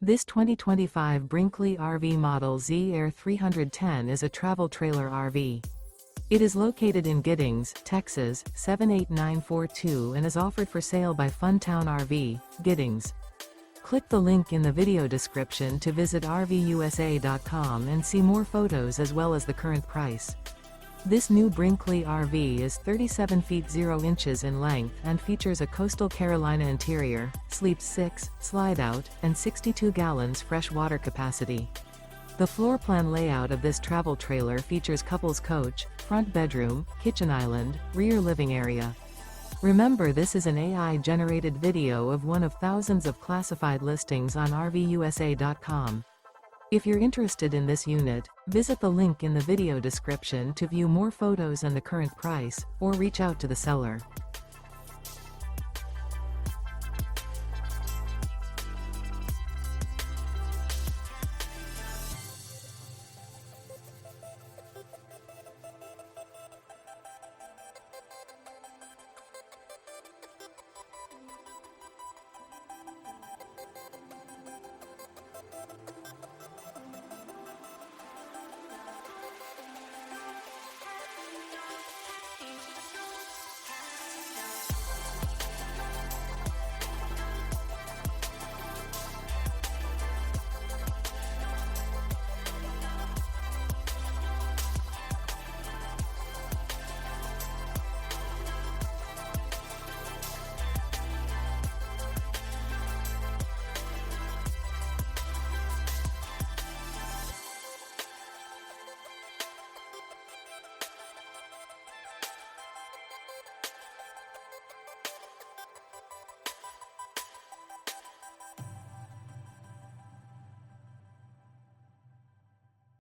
This 2025 Brinkley RV Model Z Air 310 is a travel trailer RV. It is located in Giddings, Texas, 78942 and is offered for sale by Funtown RV, Giddings. Click the link in the video description to visit RVUSA.com and see more photos as well as the current price. This new Brinkley RV is 37 feet 0 inches in length and features a coastal Carolina interior, sleeps 6, slide-out, and 62 gallons fresh water capacity. The floor plan layout of this travel trailer features couples coach, front bedroom, kitchen island, rear living area. Remember, this is an AI-generated video of one of thousands of classified listings on RVUSA.com. If you're interested in this unit, visit the link in the video description to view more photos and the current price, or reach out to the seller.